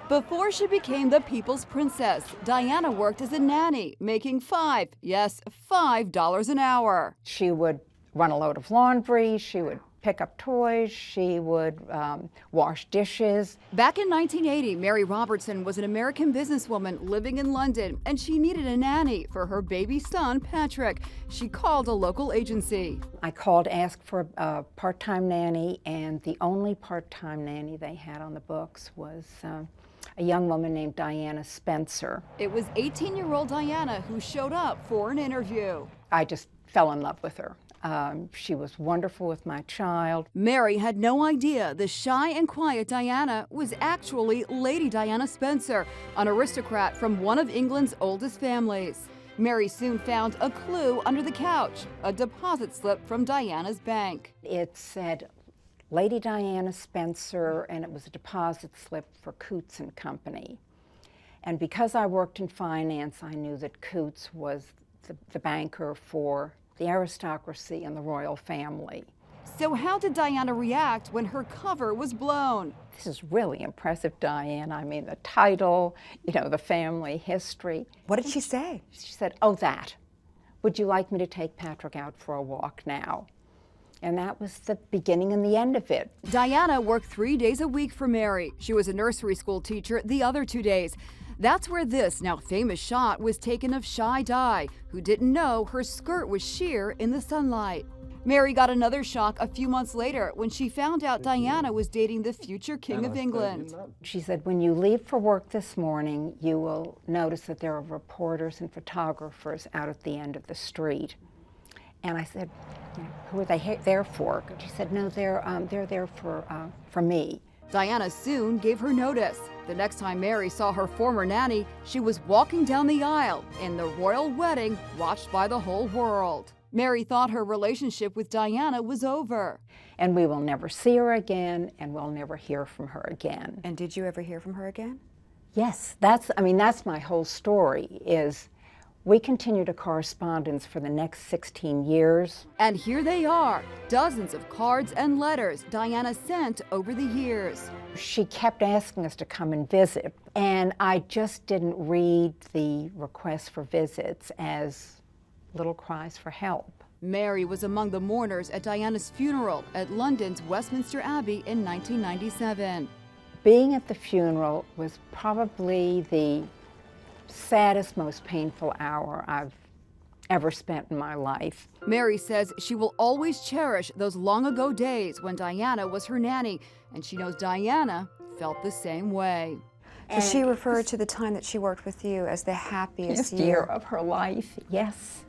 Before she became the people's princess, Diana worked as a nanny, making $5 an hour. She would run a load of laundry, she would pick up toys, she would wash dishes. Back in 1980, Mary Robertson was an American businesswoman living in London, and she needed a nanny for her baby son, Patrick. She called a local agency. I called to ask for a part-time nanny, and the only part-time nanny they had on the books was a young woman named Diana Spencer. It was 18-year-old Diana who showed up for an interview. I just fell in love with her. She was wonderful with my child. Mary had no idea the shy and quiet Diana was actually Lady Diana Spencer, an aristocrat from one of England's oldest families. Mary soon found a clue under the couch, a deposit slip from Diana's bank. It said Lady Diana Spencer, and it was a deposit slip for Coutts and Company. And because I worked in finance, I knew that Coutts was the banker for the aristocracy and the royal family. So how did Diana react when her cover was blown? This is really impressive, Diane. I mean, the title, you know, the family history. What did she say? She said, "Oh, that. Would you like me to take Patrick out for a walk now?" And that was the beginning and the end of it. Diana worked 3 days a week for Mary. She was a nursery school teacher the other 2 days. That's where this now famous shot was taken of shy Di, who didn't know her skirt was sheer in the sunlight. Mary got another shock a few months later when she found out Diana was dating the future King of England. She said, "When you leave for work this morning, you will notice that there are reporters and photographers out at the end of the street." And I said, "Who are they there for?" She said, "No, they're there for me." Diana soon gave her notice. The next time Mary saw her former nanny, she was walking down the aisle in the royal wedding watched by the whole world. Mary thought her relationship with Diana was over. And we will never see her again, and we'll never hear from her again. And did you ever hear from her again? Yes, that's my whole story, is we continued a correspondence for the next 16 years. And here they are, dozens of cards and letters Diana sent over the years. She kept asking us to come and visit, and I just didn't read the requests for visits as little cries for help. Mary was among the mourners at Diana's funeral at London's Westminster Abbey in 1997. Being at the funeral was probably the saddest, most painful hour I've ever spent in my life. Mary says she will always cherish those long ago days when Diana was her nanny, and she knows Diana felt the same way. So she referred to the time that she worked with you as the happiest year of her life, yes.